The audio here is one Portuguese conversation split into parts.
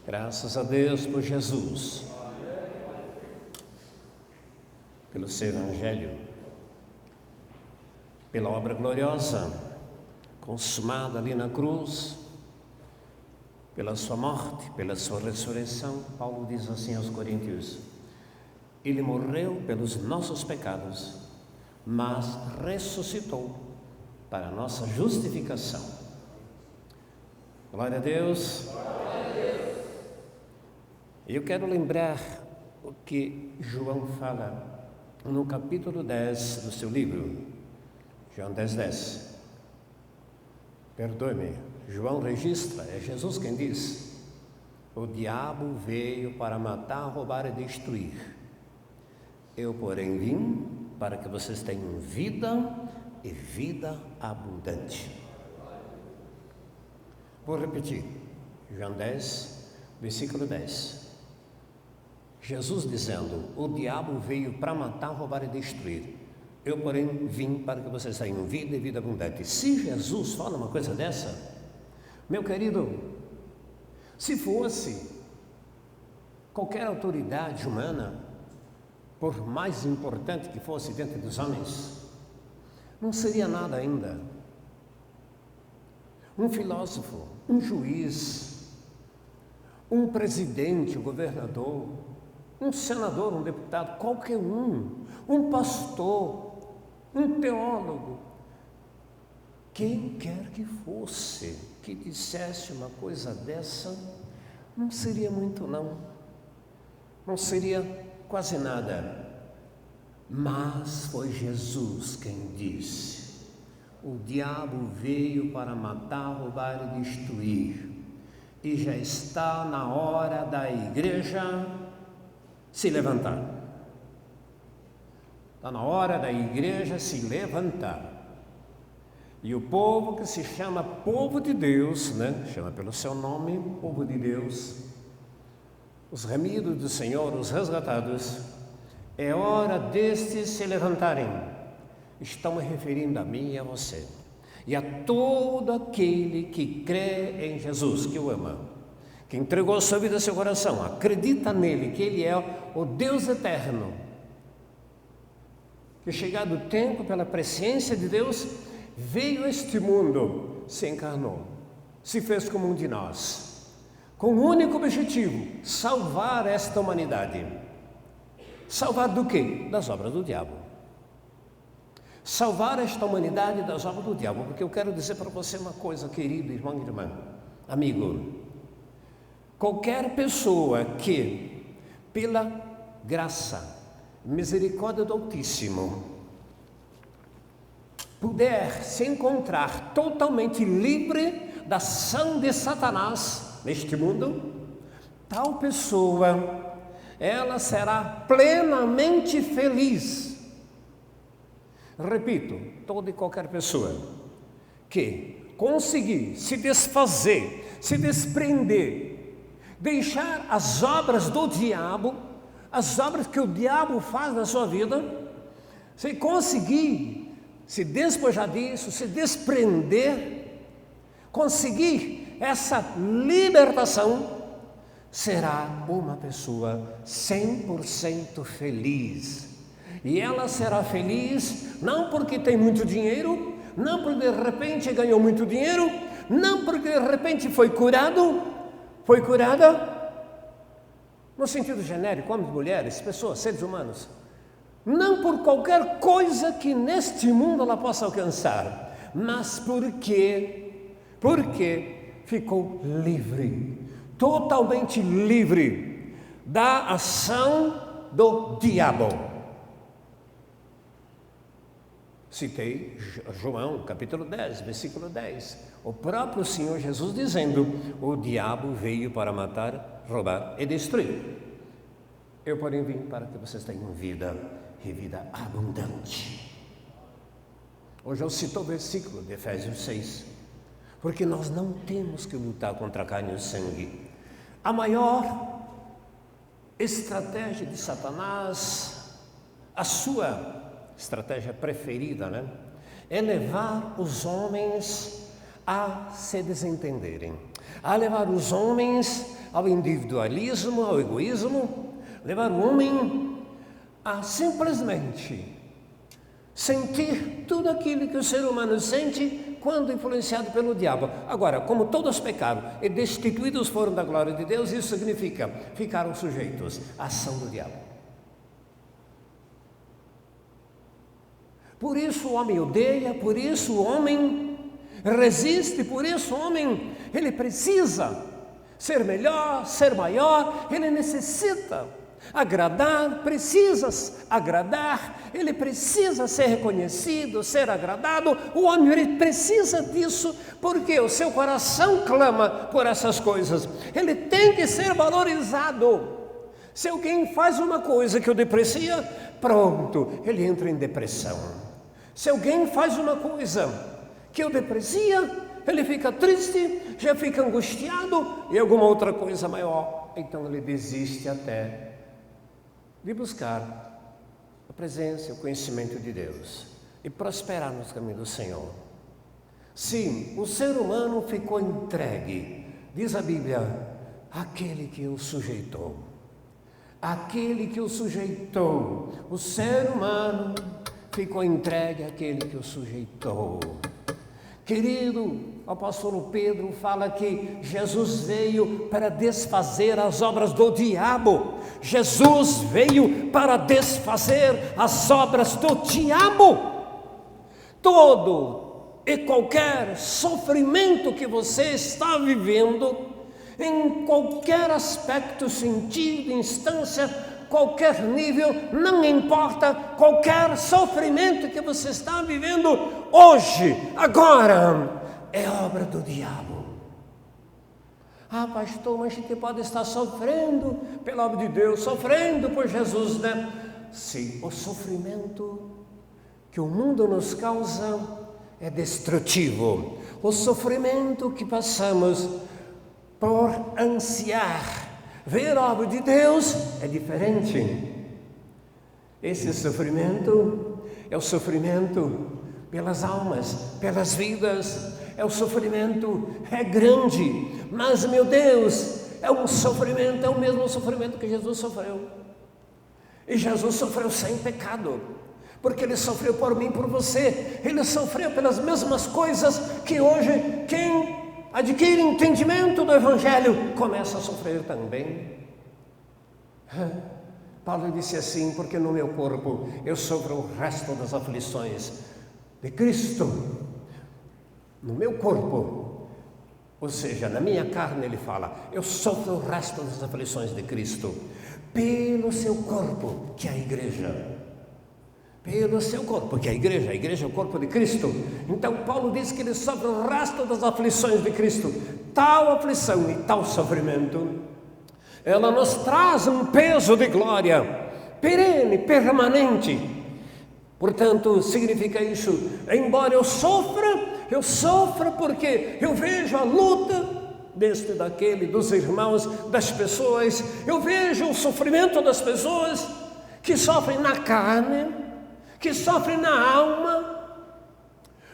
Graças a Deus por Jesus, pelo seu Evangelho, pela obra gloriosa, consumada ali na cruz, pela sua morte, pela sua ressurreição. Paulo diz assim aos Coríntios: Ele morreu pelos nossos pecados, mas ressuscitou para a nossa justificação. Glória a Deus. Eu quero lembrar o que João fala no capítulo 10 do seu livro, João 10:10. Perdoe-me, João registra, é Jesus quem diz: o diabo veio para matar, roubar e destruir. Eu, porém, vim para que vocês tenham vida e vida abundante. Vou repetir, João 10, versículo 10. Jesus dizendo: o diabo veio para matar, roubar e destruir. Eu, porém, vim para que vocês tenham vida e vida abundante. Se Jesus fala uma coisa dessa, meu querido, se fosse qualquer autoridade humana, por mais importante que fosse dentro dos homens, não seria nada ainda. Um filósofo, um juiz, um presidente, um governador, um senador, um deputado, qualquer um pastor, um teólogo, quem quer que fosse, que dissesse uma coisa dessa, não seria muito não seria quase nada. Mas foi Jesus quem disse: o diabo veio para matar, roubar e destruir, e já está na hora da igreja se levantar. Está na hora da igreja se levantar. E o povo que se chama povo de Deus, chama pelo seu nome, povo de Deus, os remidos do Senhor, os resgatados, é hora destes se levantarem. Estão me referindo a mim e a você, e a todo aquele que crê em Jesus, que o ama, que entregou sua vida ao seu coração, acredita nele, que ele é o Deus eterno, que chegado o tempo, pela presciência de Deus, veio a este mundo, se encarnou, se fez como um de nós, com o único objetivo: salvar esta humanidade. Salvar do quê? Das obras do diabo. Salvar esta humanidade das obras do diabo, porque eu quero dizer para você uma coisa, querido irmão e irmã, amigo. Qualquer pessoa que, pela graça, misericórdia do Altíssimo, puder se encontrar totalmente livre da ação de Satanás neste mundo, tal pessoa, ela será plenamente feliz. Repito, toda e qualquer pessoa que conseguir se desfazer, se desprender, deixar as obras do diabo, as obras que o diabo faz na sua vida, se conseguir se despojar disso, se desprender, conseguir essa libertação, será uma pessoa 100% feliz. E ela será feliz não porque tem muito dinheiro, não porque de repente ganhou muito dinheiro, não porque de repente foi curada, no sentido genérico, homens, mulheres, pessoas, seres humanos, não por qualquer coisa que neste mundo ela possa alcançar, mas porque ficou livre, totalmente livre da ação do diabo. Citei João, capítulo 10, versículo 10. O próprio Senhor Jesus dizendo: o diabo veio para matar, roubar e destruir. Eu, porém, vim para que vocês tenham vida e vida abundante. Hoje eu cito o versículo de Efésios 6, porque nós não temos que lutar contra a carne e o sangue. A maior estratégia de Satanás, a sua estratégia preferida, é levar os homens a se desentenderem, a levar os homens ao individualismo, ao egoísmo, levar o homem a simplesmente sentir tudo aquilo que o ser humano sente quando influenciado pelo diabo. Agora, como todos pecaram e destituídos foram da glória de Deus, isso significa ficaram sujeitos à ação do diabo. Por isso o homem odeia, por isso o homem resiste, por isso o homem, ele precisa ser melhor, ser maior, ele necessita agradar, precisa agradar, ele precisa ser reconhecido, ser agradado. O homem ele precisa disso porque o seu coração clama por essas coisas. Ele tem que ser valorizado. Se alguém faz uma coisa que o deprecia, pronto, ele entra em depressão. Se alguém faz uma coisa que o deprecia, ele fica triste, já fica angustiado e alguma outra coisa maior. Então ele desiste até de buscar a presença e o conhecimento de Deus e prosperar nos caminhos do Senhor. Sim, o ser humano ficou entregue, diz a Bíblia, àquele que o sujeitou. Aquele que o sujeitou, o ser humano ficou entregue àquele que o sujeitou. Querido, o apóstolo Pedro fala que Jesus veio para desfazer as obras do diabo. Jesus veio para desfazer as obras do diabo. Todo e qualquer sofrimento que você está vivendo, em qualquer aspecto, sentido, instância, qualquer nível, não importa, qualquer sofrimento que você está vivendo hoje, agora, é obra do diabo. Ah, pastor, mas a gente pode estar sofrendo pela obra de Deus, sofrendo por Jesus, né? Sim, o sofrimento que o mundo nos causa é destrutivo. O sofrimento que passamos por ansiar ver a obra de Deus é diferente. Esse sofrimento é o sofrimento pelas almas, pelas vidas, é o sofrimento, é grande, mas meu Deus, é um sofrimento, é o mesmo sofrimento que Jesus sofreu. E Jesus sofreu sem pecado, porque Ele sofreu por mim e por você. Ele sofreu pelas mesmas coisas que hoje quem adquire entendimento do Evangelho começa a sofrer também. Paulo disse assim, porque no meu corpo eu sofro o resto das aflições de Cristo. No meu corpo, ou seja, na minha carne, ele fala, eu sofro o resto das aflições de Cristo, pelo seu corpo, que é a igreja. Pelo seu corpo, que é a igreja é o corpo de Cristo. Então Paulo diz que ele sofre o resto das aflições de Cristo. Tal aflição e tal sofrimento, ela nos traz um peso de glória perene, permanente. Portanto, significa isso, embora eu sofra porque eu vejo a luta deste, daquele, dos irmãos, das pessoas, eu vejo o sofrimento das pessoas que sofrem na carne, que sofrem na alma,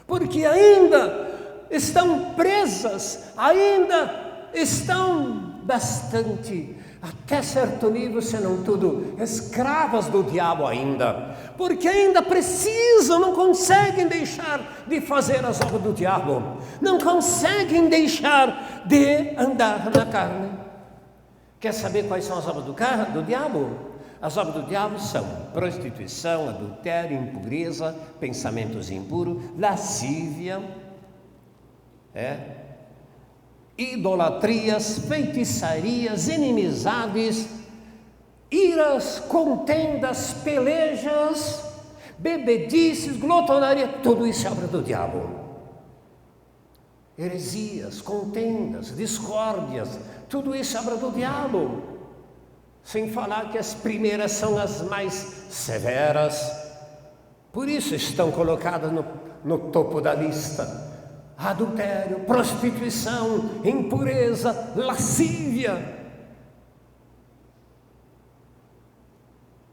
porque ainda estão presas, ainda estão bastante, até certo nível, se não tudo, escravas do diabo ainda, porque ainda precisam, não conseguem deixar de fazer as obras do diabo, não conseguem deixar de andar na carne. Quer saber quais são as obras do diabo? As obras do diabo são prostituição, adultério, impureza, pensamentos impuros, lascívia, idolatrias, feitiçarias, inimizades, iras, contendas, pelejas, bebedices, glotonaria, tudo isso é obra do diabo. Heresias, contendas, discórdias, tudo isso é obra do diabo. Sem falar que as primeiras são as mais severas, por isso estão colocadas no topo da lista. Adultério, prostituição, impureza, lascívia,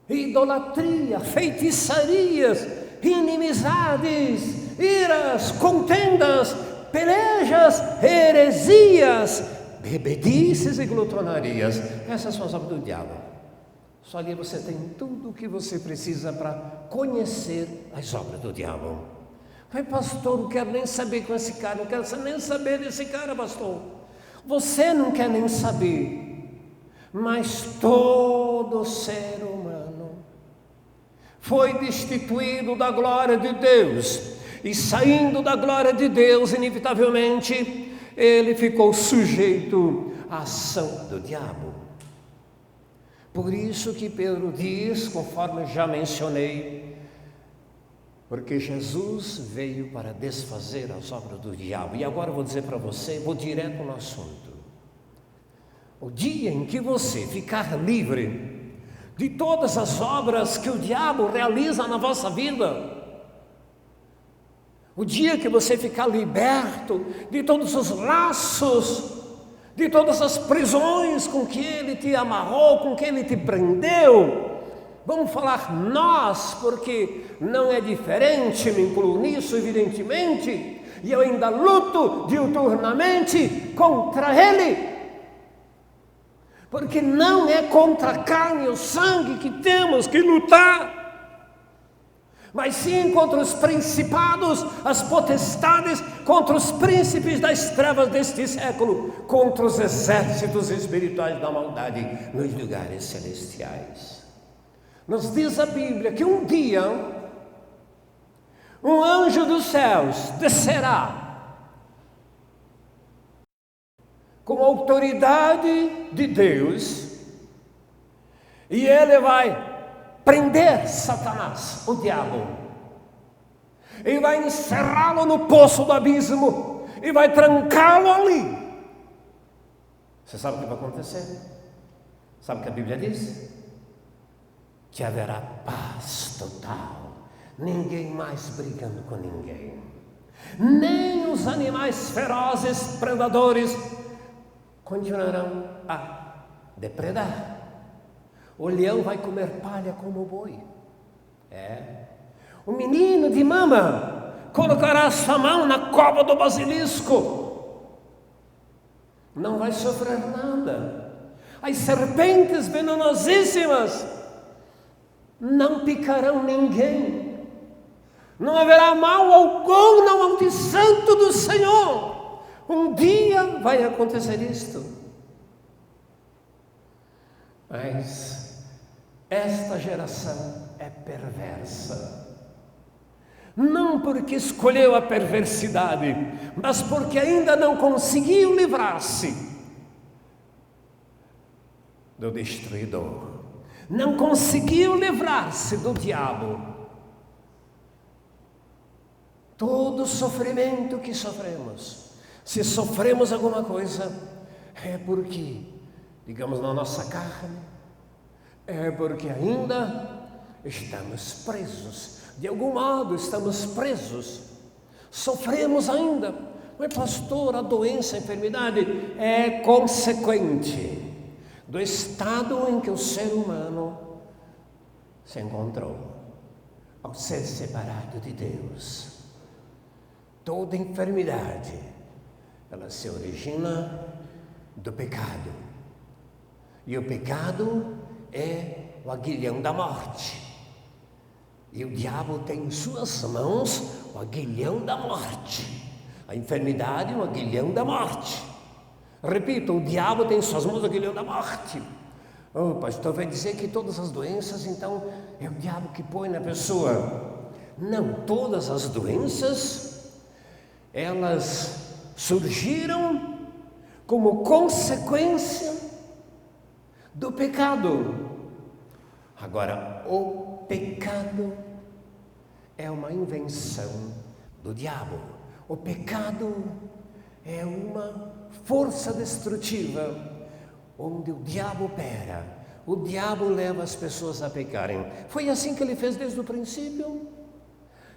idolatria, feitiçarias, inimizades, iras, contendas, pelejas, heresias, bebedices e glutonarias. Essas são as obras do diabo. Só ali você tem tudo o que você precisa para conhecer as obras do diabo. Mas pastor, não quero nem saber com esse cara, não quero nem saber desse cara, pastor. Você não quer nem saber, mas todo ser humano foi destituído da glória de Deus, e saindo da glória de Deus, inevitavelmente, ele ficou sujeito à ação do diabo. Por isso que Pedro diz, conforme já mencionei, porque Jesus veio para desfazer as obras do diabo. E agora eu vou dizer para você, vou direto no assunto. O dia em que você ficar livre de todas as obras que o diabo realiza na vossa vida, o dia que você ficar liberto de todos os laços, de todas as prisões com que ele te amarrou, com que ele te prendeu, vamos falar nós, porque não é diferente, me incluo nisso evidentemente, e eu ainda luto diuturnamente contra ele, porque não é contra a carne e o sangue que temos que lutar, mas sim contra os principados, as potestades, contra os príncipes das trevas deste século, contra os exércitos espirituais da maldade nos lugares celestiais. Nos diz a Bíblia que um dia um anjo dos céus descerá com a autoridade de Deus e ele vai prender Satanás, o diabo, e vai encerrá-lo no poço do abismo e vai trancá-lo ali. Você sabe o que vai acontecer? Sabe o que a Bíblia diz? Que haverá paz total, ninguém mais brigando com ninguém, nem os animais ferozes, predadores, continuarão a depredar. O leão vai comer palha como o boi. O menino de mama colocará sua mão na cova do basilisco, não vai sofrer nada. As serpentes venenosíssimas não picarão ninguém, não haverá mal algum na Monte Santo do Senhor. Um dia vai acontecer isto. Mas esta geração é perversa, não porque escolheu a perversidade, mas porque ainda não conseguiu livrar-se do destruidor, não conseguiu livrar-se do diabo. Todo sofrimento que sofremos, se sofremos alguma coisa, é porque, digamos, na nossa carne, é porque ainda estamos presos, de algum modo estamos presos, sofremos ainda. Mas pastor, a doença, a enfermidade é consequente do estado em que o ser humano se encontrou ao ser separado de Deus. Toda enfermidade, ela se origina do pecado, e o pecado é o aguilhão da morte, e o diabo tem em suas mãos o aguilhão da morte. A enfermidade é o aguilhão da morte. Repito, o diabo tem em suas mãos o aguilhão da morte. O pastor vai dizer que todas as doenças, então, é o diabo que põe na pessoa. Não, todas as doenças, elas surgiram como consequência do pecado. Agora, o pecado é uma invenção do diabo. O pecado é uma força destrutiva onde o diabo opera. O diabo leva as pessoas a pecarem. Foi assim que ele fez desde o princípio.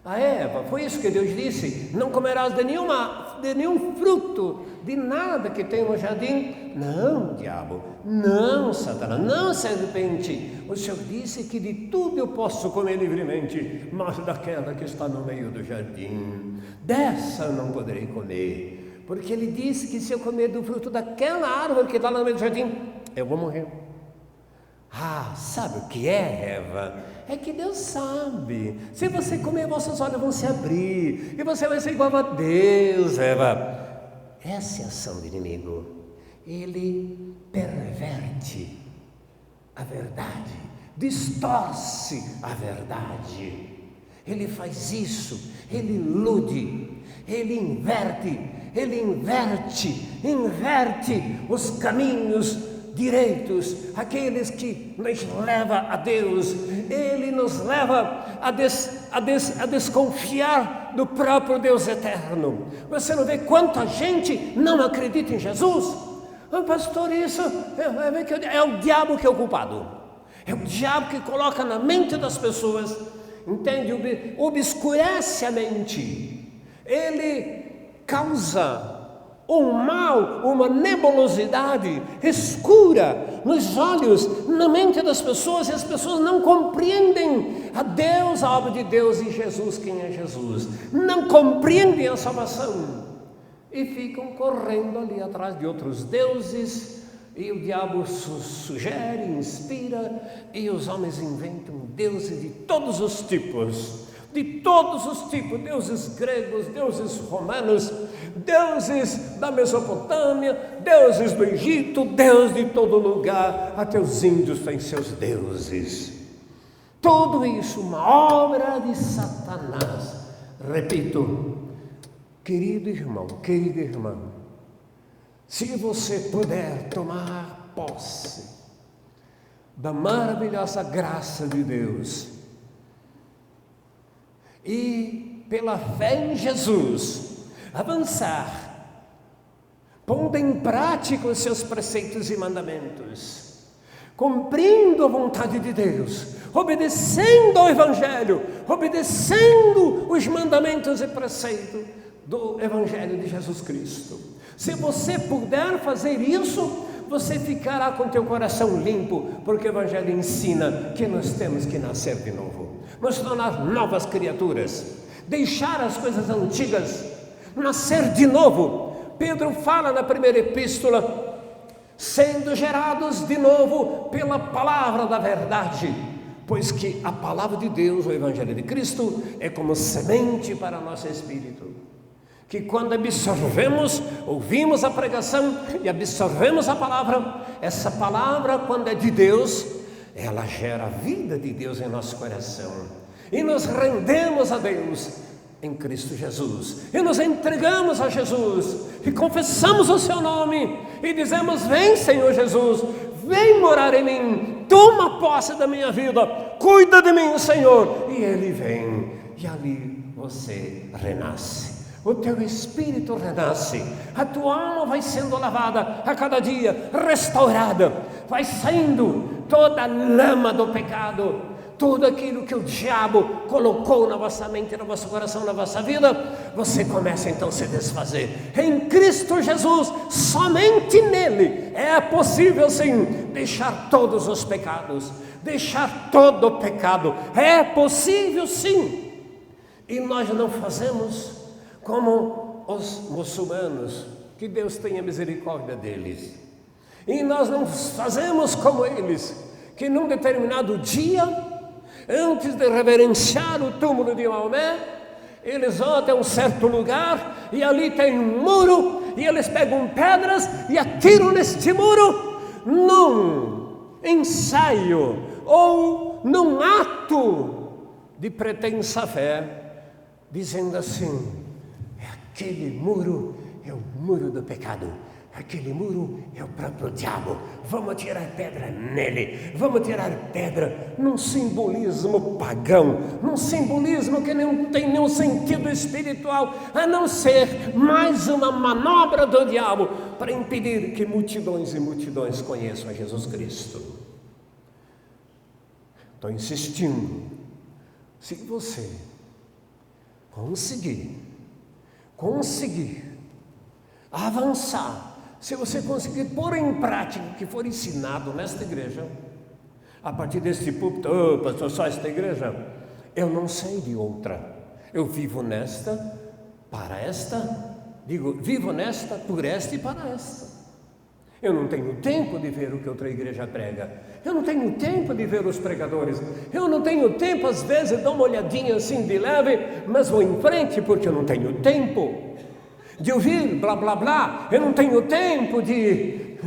A Eva, foi isso que Deus disse: não comerás de nenhum fruto, de nada que tem no jardim. Não, diabo, não, Satanás, não, serpente. O Senhor disse que de tudo eu posso comer livremente, mas daquela que está no meio do jardim, dessa eu não poderei comer, Porque ele disse que se eu comer do fruto daquela árvore que está lá no meio do jardim, eu vou morrer. Ah, sabe o que é, Eva? É que Deus sabe. Se você comer, vossos olhos vão se abrir e você vai ser igual a Deus, Eva. Essa é a ação do inimigo. Ele perverte a verdade, distorce a verdade. Ele faz isso, ele ilude, ele inverte os caminhos direitos, aqueles que nos leva a Deus. Ele nos leva a desconfiar do próprio Deus eterno. Você não vê quanta gente não acredita em Jesus? Ah, pastor, isso é o diabo que é o culpado. É o diabo que coloca na mente das pessoas, entende? Obscurece a mente. Ele causa um mal, uma nebulosidade escura nos olhos, na mente das pessoas, e as pessoas não compreendem a Deus, a obra de Deus e Jesus, quem é Jesus. Não compreendem a salvação e ficam correndo ali atrás de outros deuses, e o diabo sugere, inspira, e os homens inventam deuses de todos os tipos. Deuses gregos, deuses romanos, deuses da Mesopotâmia, deuses do Egito, deuses de todo lugar, até os índios têm seus deuses. Tudo isso uma obra de Satanás. Repito, querido irmão, querida irmã, se você puder tomar posse da maravilhosa graça de Deus, e pela fé em Jesus avançar, pondo em prática os seus preceitos e mandamentos, cumprindo a vontade de Deus, obedecendo ao Evangelho, obedecendo os mandamentos e preceitos do Evangelho de Jesus Cristo. Se você puder fazer isso, você ficará com teu coração limpo, porque o Evangelho ensina que nós temos que nascer de novo, nos tornar novas criaturas, deixar as coisas antigas, nascer de novo. Pedro fala na primeira epístola, sendo gerados de novo pela palavra da verdade, pois que a palavra de Deus, o Evangelho de Cristo, é como semente para nosso espírito, que quando absorvemos, ouvimos a pregação e absorvemos a palavra, essa palavra, quando é de Deus, ela gera a vida de Deus em nosso coração, e nos rendemos a Deus em Cristo Jesus, e nos entregamos a Jesus, e confessamos o seu nome, e dizemos: vem, Senhor Jesus, vem morar em mim, toma posse da minha vida, cuida de mim, Senhor. E Ele vem, e ali você renasce. O teu espírito renasce, a tua alma vai sendo lavada a cada dia, restaurada, vai saindo toda a lama do pecado, tudo aquilo que o diabo colocou na vossa mente, no vosso coração, na vossa vida, você começa então a se desfazer. Em Cristo Jesus, somente nele é possível sim deixar todos os pecados, deixar todo o pecado, é possível sim. E nós não fazemos como os muçulmanos, que Deus tenha misericórdia deles, e nós não fazemos como eles, que num determinado dia, antes de reverenciar o túmulo de Maomé, eles vão até um certo lugar, e ali tem um muro, e eles pegam pedras e atiram neste muro, num ensaio, ou num ato de pretensa fé, dizendo assim: aquele muro é o muro do pecado, aquele muro é o próprio diabo, vamos tirar pedra nele, vamos tirar pedra, num simbolismo pagão, num simbolismo que não tem nenhum sentido espiritual, a não ser mais uma manobra do diabo para impedir que multidões e multidões conheçam a Jesus Cristo. Estou insistindo, se você conseguir avançar, se você conseguir pôr em prática o que for ensinado nesta igreja, a partir deste púlpito: oh, pastor, só esta igreja? Eu não sei de outra, eu vivo nesta, para esta Digo, vivo nesta, por esta e para esta. Eu não tenho tempo de ver o que outra igreja prega. Eu não tenho tempo de ver os pregadores. Eu não tenho tempo, às vezes, dou uma olhadinha assim de leve, mas vou em frente porque eu não tenho tempo de ouvir blá blá blá. Eu não tenho tempo de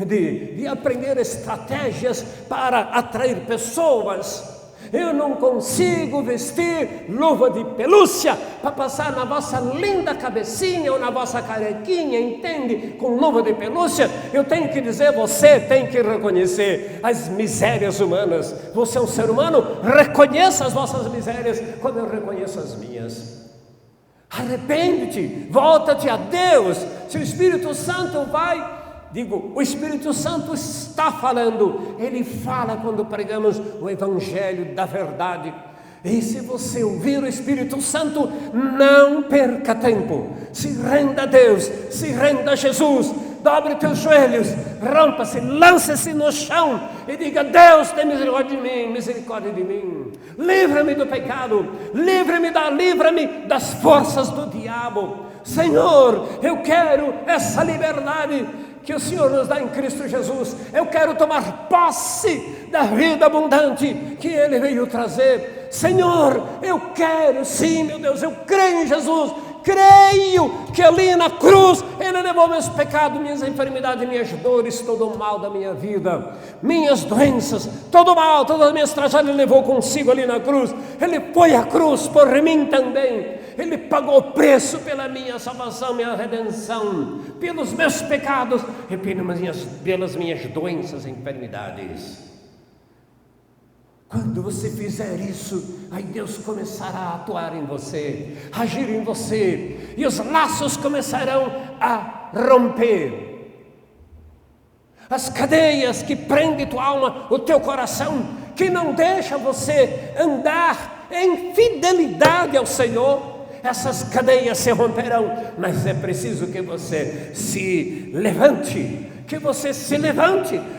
aprender estratégias para atrair pessoas. Eu não consigo vestir luva de pelúcia para passar na vossa linda cabecinha ou na vossa carequinha, entende? Com luva de pelúcia, eu tenho que dizer, você tem que reconhecer as misérias humanas. Você é um ser humano, reconheça as vossas misérias como eu reconheço as minhas. Arrepende-te, volta-te a Deus. Se o Espírito Santo o Espírito Santo está falando, Ele fala quando pregamos o Evangelho da verdade. E se você ouvir o Espírito Santo, não perca tempo, se renda a Deus, se renda a Jesus, dobre teus joelhos, rompa-se, lance-se no chão e diga, Deus tem misericórdia de mim, livra-me do pecado, livra-me das forças do diabo. Senhor, eu quero essa liberdade que o Senhor nos dá em Cristo Jesus. Eu quero tomar posse da vida abundante que Ele veio trazer. Senhor, eu quero, sim, meu Deus, eu creio em Jesus. Creio que ali na cruz Ele levou meus pecados, minhas enfermidades, minhas dores, todo o mal da minha vida, minhas doenças, todo o mal, todas as minhas tragédias Ele levou consigo ali na cruz. Ele foi à cruz por mim também. Ele pagou o preço pela minha salvação, minha redenção, pelos meus pecados e pelas minhas doenças e enfermidades. Quando você fizer isso, aí Deus começará a atuar em você, a agir em você, e os laços começarão a romper. As cadeias que prendem tua alma, o teu coração, que não deixa você andar em fidelidade ao Senhor, essas cadeias se romperão, mas é preciso que você se levante,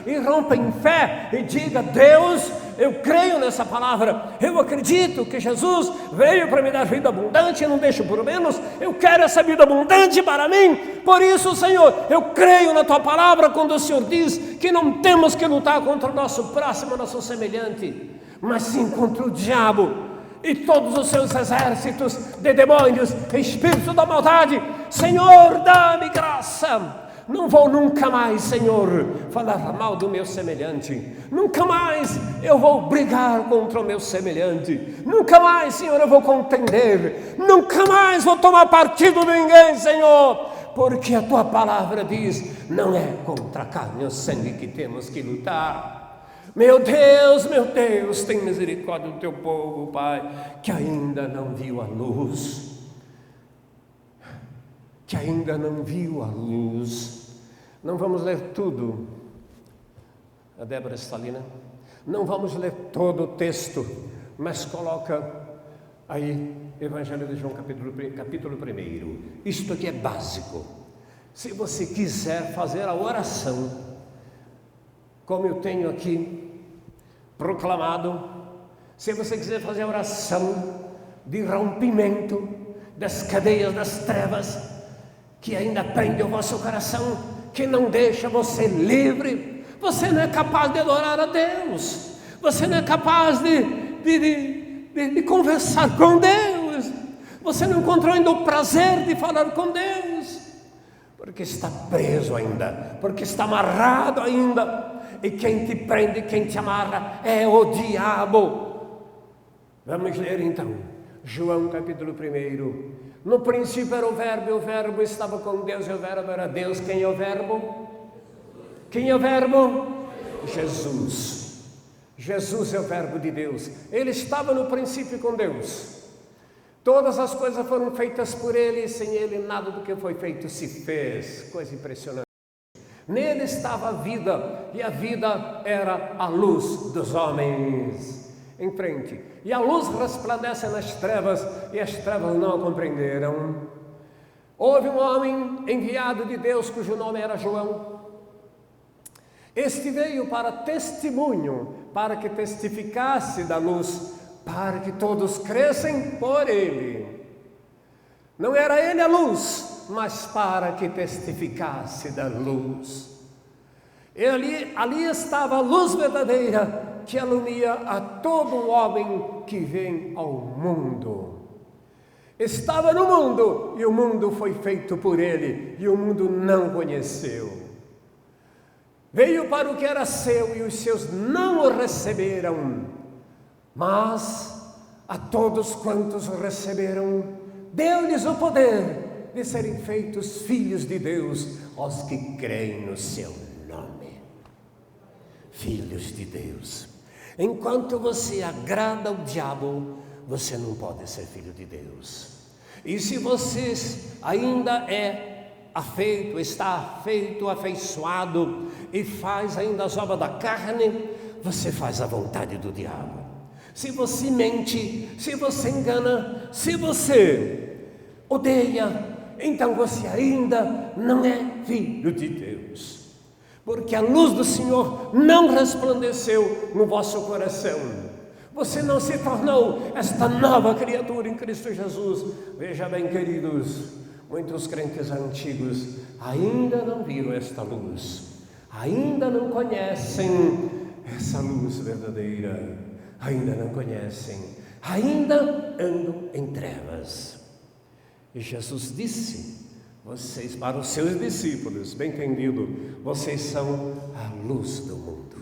e rompa em fé e diga, Deus, eu creio nessa palavra, eu acredito que Jesus veio para me dar vida abundante, eu não deixo por menos, eu quero essa vida abundante para mim. Por isso, Senhor, eu creio na tua palavra quando o Senhor diz que não temos que lutar contra o nosso próximo, nosso semelhante, mas sim contra o diabo e todos os seus exércitos de demônios, espíritos da maldade. Senhor, dá-me graça. Não vou nunca mais, Senhor, falar mal do meu semelhante. Nunca mais eu vou brigar contra o meu semelhante. Nunca mais, Senhor, eu vou contender. Nunca mais vou tomar partido de ninguém, Senhor. Porque a tua palavra diz, não é contra a carne ou sangue que temos que lutar. Meu Deus, tem misericórdia do teu povo, Pai, que ainda não viu a luz. Não vamos ler tudo. A Débora está ali, né? Não vamos ler todo o texto, mas coloca aí Evangelho de João, capítulo 1. Isto aqui é básico. Se você quiser fazer a oração, como eu tenho aqui proclamado, se você quiser fazer a oração de rompimento das cadeias das trevas, que ainda prende o vosso coração, que não deixa você livre, você não é capaz de adorar a Deus, você não é capaz de conversar com Deus, você não encontrou ainda o prazer de falar com Deus, porque está preso ainda, porque está amarrado ainda, e quem te prende, quem te amarra é o diabo. Vamos ler então, João capítulo 1. No princípio era o Verbo, e o Verbo estava com Deus, e o Verbo era Deus. Quem é o Verbo? Quem é o Verbo? Jesus. Jesus é o Verbo de Deus. Ele estava no princípio com Deus. Todas as coisas foram feitas por Ele, e sem Ele nada do que foi feito se fez. Coisa impressionante. Nele estava a vida, e a vida era a luz dos homens. Em frente, e a luz resplandece nas trevas, e as trevas não a compreenderam. Houve um homem enviado de Deus, cujo nome era João. Este veio para testemunho, para que testificasse da luz, para que todos crescem por ele. Não era ele a luz, mas para que testificasse da luz. E ali estava a luz verdadeira que alumia a todo homem que vem ao mundo. Estava no mundo e o mundo foi feito por ele e o mundo não conheceu. Veio para o que era seu e os seus não o receberam, mas a todos quantos o receberam, deu-lhes o poder de serem feitos filhos de Deus, aos que creem no seu nome. Filhos de Deus. Enquanto você agrada ao diabo, você não pode ser filho de Deus. E se você ainda está afeito, afeiçoado e faz ainda as obras da carne, você faz a vontade do diabo. Se você mente, se você engana, se você odeia, então você ainda não é filho de Deus. Porque a luz do Senhor não resplandeceu no vosso coração. Você não se tornou esta nova criatura em Cristo Jesus. Veja bem, queridos, muitos crentes antigos ainda não viram esta luz, ainda não conhecem essa luz verdadeira, ainda não conhecem, ainda andam em trevas. E Jesus disse, vocês, para os seus discípulos, bem entendido, vocês são a luz do mundo,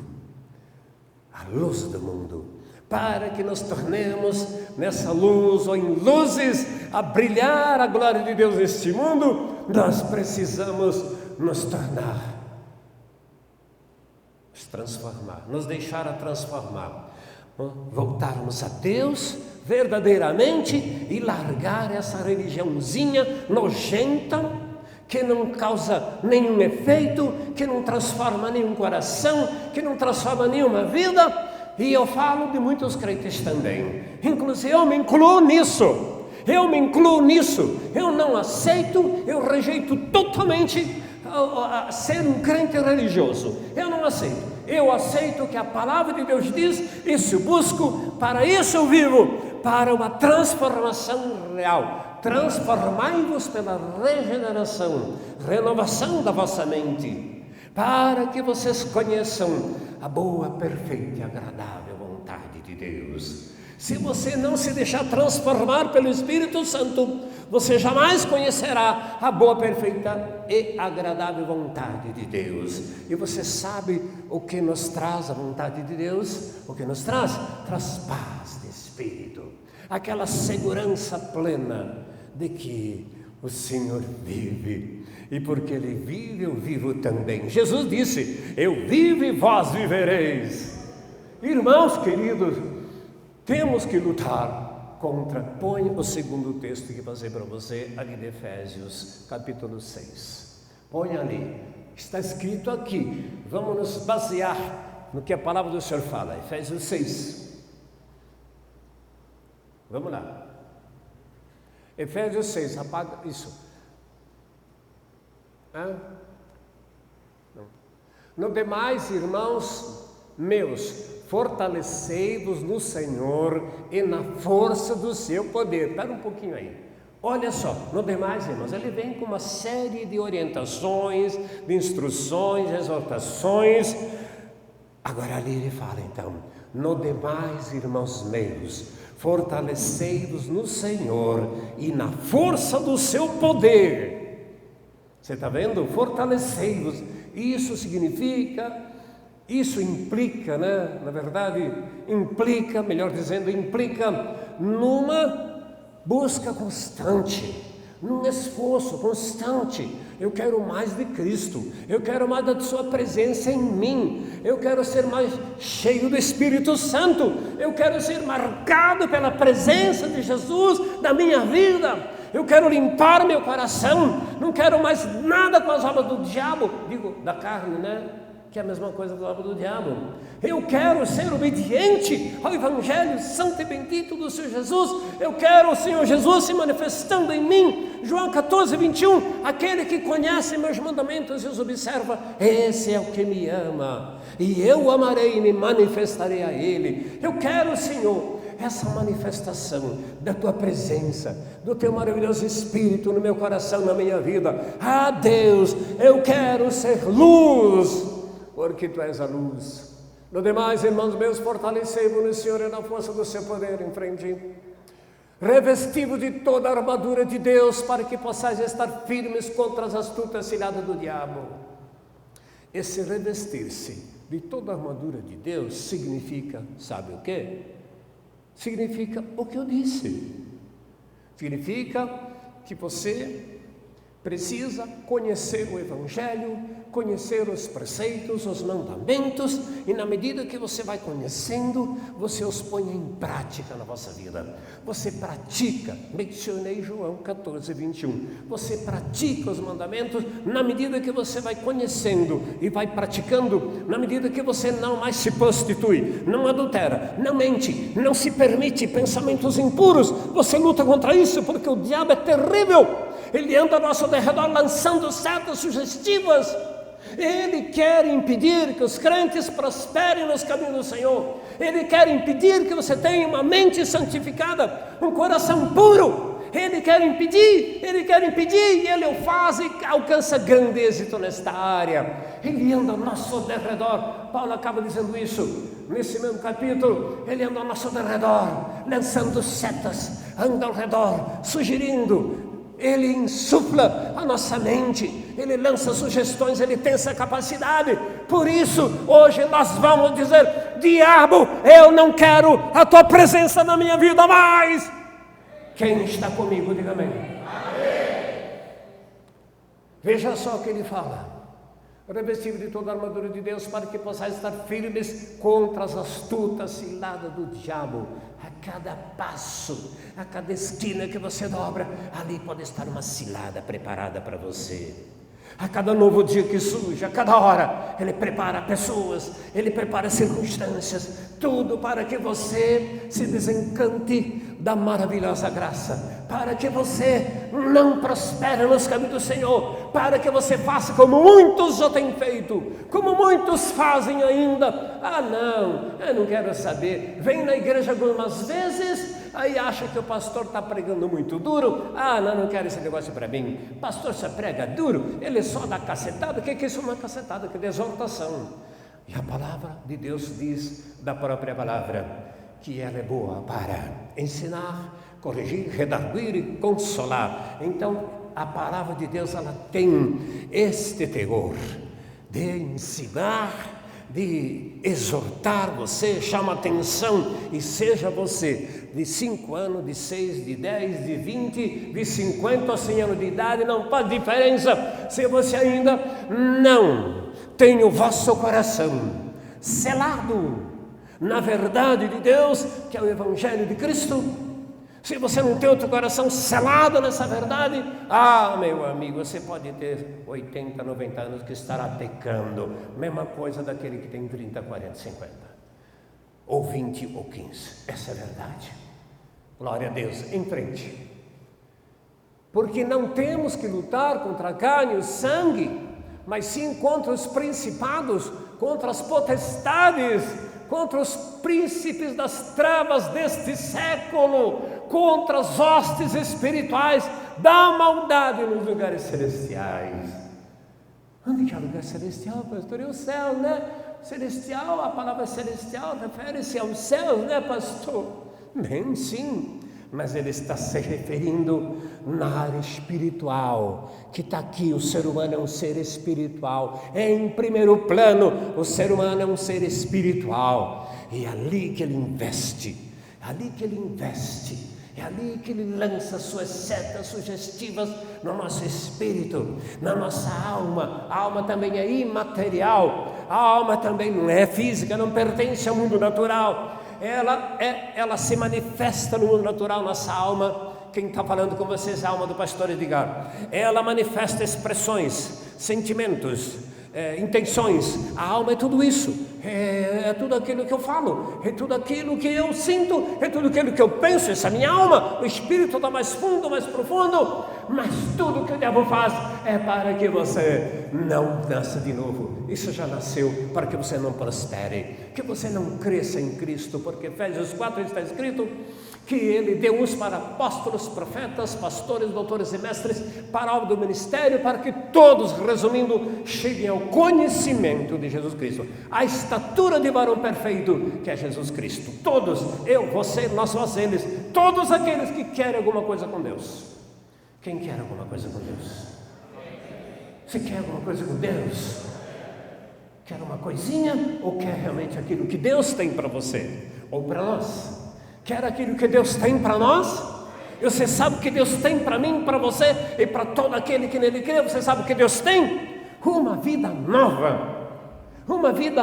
a luz do mundo. Para que nos tornemos nessa luz ou em luzes a brilhar a glória de Deus neste mundo, nós precisamos nos tornar, nos transformar, nos deixar a transformar, voltarmos a Deus verdadeiramente e largar essa religiãozinha nojenta que não causa nenhum efeito, que não transforma nenhum coração, que não transforma nenhuma vida. E eu falo de muitos crentes também, inclusive eu me incluo nisso, eu não aceito, eu rejeito totalmente ser um crente religioso, eu não aceito, eu aceito o que a palavra de Deus diz, isso eu busco, para isso eu vivo, para uma transformação real. Transformai-vos pela regeneração, renovação da vossa mente, para que vocês conheçam a boa, perfeita e agradável vontade de Deus. Se você não se deixar transformar pelo Espírito Santo, você jamais conhecerá a boa, perfeita e agradável vontade de Deus. E você sabe o que nos traz a vontade de Deus? O que nos traz? Traz paz de espírito, aquela segurança plena de que o Senhor vive. E porque Ele vive, eu vivo também. Jesus disse, eu vivo e vós vivereis. Irmãos queridos, temos que lutar contra, põe o segundo texto que passei para você, ali de Efésios, capítulo 6. Põe ali, está escrito aqui, vamos nos basear no que a palavra do Senhor fala, Efésios 6. Vamos lá. Efésios 6, apaga isso. Não. No demais, irmãos meus, fortalecei-vos no Senhor e na força do seu poder. Espera um pouquinho aí. Olha só, no demais, irmãos, ele vem com uma série de orientações, de instruções, de exortações. Agora ali ele fala então, no demais, irmãos meus, fortalecei-vos no Senhor e na força do seu poder. Você está vendo? Fortalecei-vos. Isso significa, isso implica, né? Na verdade, implica, melhor dizendo, implica numa busca constante, num esforço constante. Eu quero mais de Cristo, eu quero mais da sua presença em mim, eu quero ser mais cheio do Espírito Santo, eu quero ser marcado pela presença de Jesus na minha vida. Eu quero limpar meu coração, não quero mais nada com as obras do diabo, digo, da carne, né? Que é a mesma coisa da obra do diabo. Eu quero ser obediente ao Evangelho santo e bendito do Senhor Jesus. Eu quero o Senhor Jesus se manifestando em mim. João 14, 21, aquele que conhece meus mandamentos e os observa, esse é o que me ama. E eu o amarei e me manifestarei a Ele. Eu quero, Senhor, essa manifestação da tua presença, do teu maravilhoso Espírito no meu coração, na minha vida. Ah, Deus, eu quero ser luz, porque tu és a luz. No demais, irmãos meus, fortalecei-vos no Senhor e na força do seu poder em frente. Revestido de toda a armadura de Deus, para que possais estar firmes contra as astutas ciladas do diabo. Esse revestir-se de toda a armadura de Deus significa, sabe o quê? Significa o que eu disse. Significa que você precisa conhecer o Evangelho, conhecer os preceitos, os mandamentos, e na medida que você vai conhecendo, você os põe em prática na vossa vida. Você pratica, mencionei João 14, 21. Você pratica os mandamentos na medida que você vai conhecendo e vai praticando, na medida que você não mais se prostitui, não adultera, não mente, não se permite pensamentos impuros. Você luta contra isso porque o diabo é terrível. Ele anda ao nosso derredor lançando setas sugestivas. Ele quer impedir que os crentes prosperem nos caminhos do Senhor. Ele quer impedir que você tenha uma mente santificada, um coração puro. Ele quer impedir, e ele o faz e alcança grande êxito nesta área. Ele anda ao nosso derredor. Paulo acaba dizendo isso nesse mesmo capítulo. Ele anda ao nosso derredor, lançando setas, anda ao redor, sugerindo. Ele insufla a nossa mente, ele lança sugestões, ele tem essa capacidade. Por isso, hoje nós vamos dizer: diabo, eu não quero a tua presença na minha vida mais. Quem está comigo, diga amém. Veja só o que ele fala: revestido de toda a armadura de Deus, para que possais estar firmes contra as astutas ciladas do diabo. A cada passo, a cada esquina que você dobra, ali pode estar uma cilada preparada para você. A cada novo dia que surge, a cada hora, ele prepara pessoas, ele prepara circunstâncias, tudo para que você se desencante da maravilhosa graça, para que você não prospere nos caminhos do Senhor, para que você faça como muitos já têm feito, como muitos fazem ainda. Ah, não, eu não quero saber. Vem na igreja algumas vezes, aí acha que o pastor está pregando muito duro. Ah, não quero esse negócio para mim. Pastor só prega duro, ele só dá cacetada. O que é isso? Uma cacetada, que é exortação. E a palavra de Deus diz, da própria palavra, que ela é boa para ensinar, corrigir, redarguir e consolar. Então, a palavra de Deus, ela tem este teor de ensinar, de exortar você, chama atenção, e seja você de 5 anos, de 6, de 10, de 20, de 50 ou 100 anos de idade, não faz diferença se você ainda não tem o vosso coração selado na verdade de Deus, que é o Evangelho de Cristo. Se você não tem outro coração selado nessa verdade, ah, meu amigo, você pode ter 80, 90 anos que estará pecando. Mesma coisa daquele que tem 30, 40, 50. Ou 20 ou 15. Essa é a verdade. Glória a Deus. Em frente. Porque não temos que lutar contra a carne e o sangue, mas sim contra os principados, contra as potestades, contra os príncipes das trevas deste século, contra as hostes espirituais da maldade nos lugares celestiais. Onde que é o lugar celestial, pastor? É o céu, né? Celestial, a palavra celestial refere-se aos céus, né, pastor? Bem, sim, mas ele está se referindo na área espiritual, que está aqui. O ser humano é um ser espiritual. Em primeiro plano, o ser humano é um ser espiritual. E é ali que ele investe, é ali que ele lança suas setas sugestivas no nosso espírito, na nossa alma. A alma também é imaterial, a alma também não é física, não pertence ao mundo natural. Ela se manifesta no mundo natural, nossa alma. Quem está falando com vocês é a alma do pastor Edgar. Ela manifesta expressões, sentimentos, intenções. A alma é tudo isso, é tudo aquilo que eu falo, é tudo aquilo que eu sinto, é tudo aquilo que eu penso. Essa é a minha alma. O espírito está mais fundo, mais profundo. Mas tudo que o diabo faz é para que você não nasça de novo. Isso já nasceu para que você não prospere, que você não cresça em Cristo, porque Efésios 4 está escrito que Ele deu uns para apóstolos, profetas, pastores, doutores e mestres, para a obra do ministério, para que todos, resumindo, cheguem ao conhecimento de Jesus Cristo, a estatura de varão perfeito, que é Jesus Cristo. Todos, eu, você, nós, eles, todos aqueles que querem alguma coisa com Deus. Quem quer alguma coisa com Deus? Você quer alguma coisa com Deus? Quer uma coisinha ou quer realmente aquilo que Deus tem para você ou para nós? Quer aquilo que Deus tem para nós? E você sabe o que Deus tem para mim, para você e para todo aquele que nele crê? Você sabe o que Deus tem? Uma vida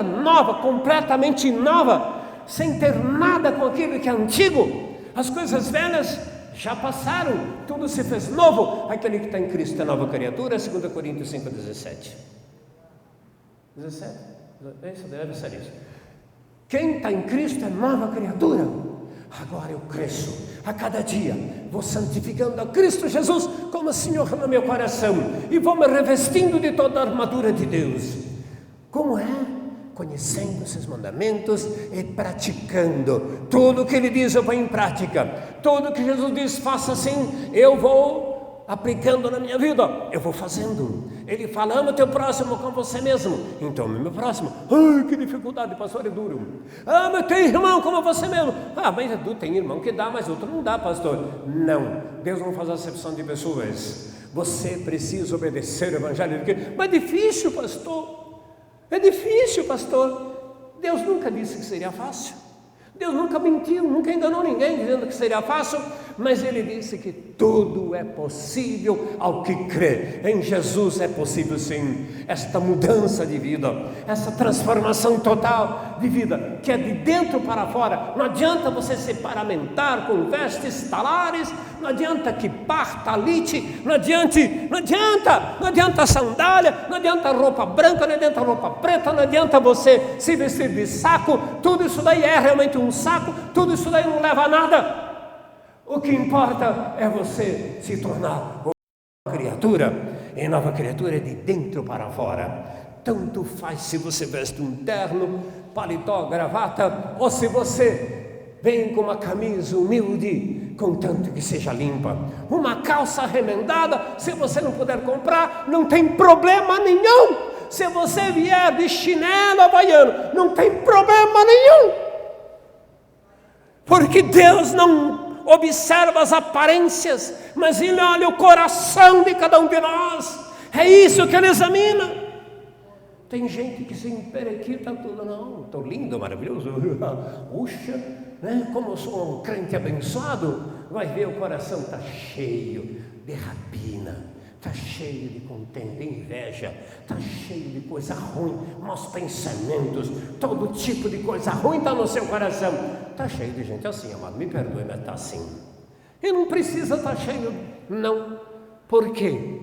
nova, completamente nova, sem ter nada com aquilo que é antigo. As coisas velhas já passaram, tudo se fez novo. Aquele que está em Cristo é nova criatura, 2 Coríntios 5,17. 17? Isso deve ser isso. Quem está em Cristo é nova criatura. Agora eu cresço, a cada dia vou santificando a Cristo Jesus como Senhor no meu coração e vou me revestindo de toda a armadura de Deus. Como é? Conhecendo seus mandamentos e praticando. Tudo que Ele diz eu vou em prática. Tudo que Jesus diz faça assim, eu vou aplicando na minha vida, eu vou fazendo. Ele fala, ama teu próximo como você mesmo. Então, meu próximo, ai que dificuldade, pastor, é duro. Ama teu irmão como você mesmo. Mas tem irmão que dá, mas outro não dá, pastor. Não, Deus não faz acepção de pessoas. Você precisa obedecer o evangelho. Mas é difícil, pastor. É difícil, pastor. Deus nunca disse que seria fácil. Deus nunca mentiu, nunca enganou ninguém dizendo que seria fácil, mas Ele disse que tudo é possível ao que crê. Em Jesus é possível sim, esta mudança de vida, essa transformação total de vida, que é de dentro para fora. Não adianta você se paramentar com vestes talares, não adianta kippah, talite, não adianta sandália, não adianta roupa branca, não adianta roupa preta, não adianta você se vestir de saco. Tudo isso daí é realmente um saco, tudo isso daí não leva a nada. O que importa é você se tornar uma criatura, e nova criatura é de dentro para fora. Tanto faz se você veste um terno, paletó, gravata, ou se você vem com uma camisa humilde, contanto que seja limpa. Uma calça remendada, se você não puder comprar, não tem problema nenhum. Se você vier de chinelo havaiano, não tem problema nenhum. Porque Deus não observa as aparências, mas Ele olha o coração de cada um de nós. É isso que Ele examina. Tem gente que se emperequita tudo, não, estou lindo, maravilhoso, puxa, né? Como eu sou um crente abençoado, vai ver o coração está cheio de rapina, está cheio de contenda, inveja, está cheio de coisa ruim, maus pensamentos, todo tipo de coisa ruim está no seu coração. Está cheio de gente assim, amado, me perdoe, mas está assim. E não precisa estar cheio, não. Por quê?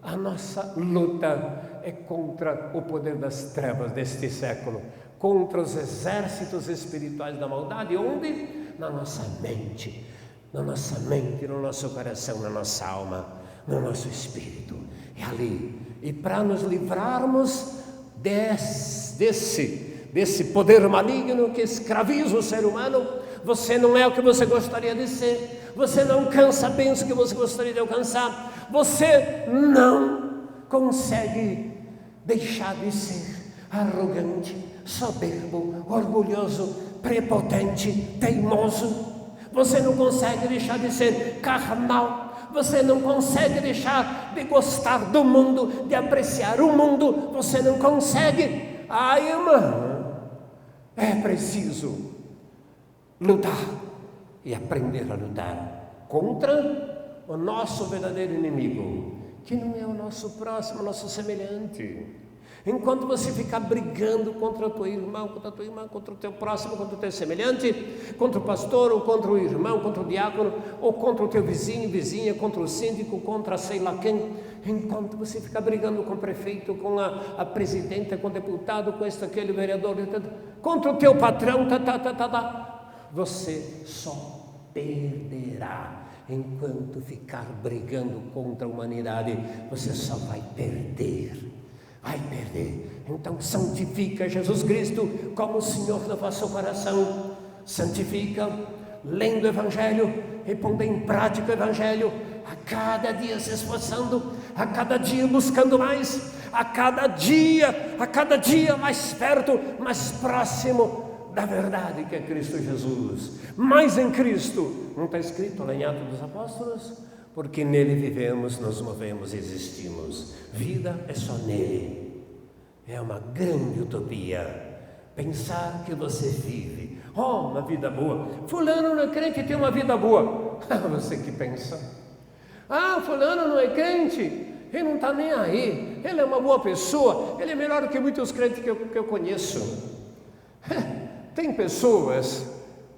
A nossa luta é contra o poder das trevas deste século, contra os exércitos espirituais da maldade. Onde? Na nossa mente, no nosso coração, na nossa alma, no nosso espírito. É ali. E para nos livrarmos desse poder maligno que escraviza o ser humano, você não é o que você gostaria de ser, você não alcança bens que você gostaria de alcançar, você não consegue deixar de ser arrogante, soberbo, orgulhoso, prepotente, teimoso. Você não consegue deixar de ser carnal, você não consegue deixar de gostar do mundo, de apreciar o mundo, você não consegue. Ai, irmã, é preciso lutar e aprender a lutar contra o nosso verdadeiro inimigo, que não é o nosso próximo, o nosso semelhante. Enquanto você ficar brigando contra o teu irmão, contra o teu próximo, contra o teu semelhante, contra o pastor, ou contra o irmão, contra o diácono, ou contra o teu vizinho, vizinha, contra o síndico, contra sei lá quem, enquanto você ficar brigando com o prefeito, com a presidenta, com o deputado, com este, aquele vereador, contra o teu patrão, você só perderá. Enquanto ficar brigando contra a humanidade, você só vai perder. Ai, perder. Então santifica Jesus Cristo como o Senhor do vosso coração. Santifica, lendo o Evangelho e pondo em prática o Evangelho, a cada dia se esforçando, a cada dia buscando mais, a cada dia mais perto, mais próximo da verdade que é Cristo Jesus. Mais em Cristo, não está escrito lá em Atos dos Apóstolos? Porque nele vivemos, nos movemos e existimos. Vida é só nele. É uma grande utopia pensar que você vive uma vida boa. Fulano não é crente e tem uma vida boa. Você que pensa. Fulano não é crente, ele não está nem aí, ele é uma boa pessoa, ele é melhor do que muitos crentes que eu conheço. Tem pessoas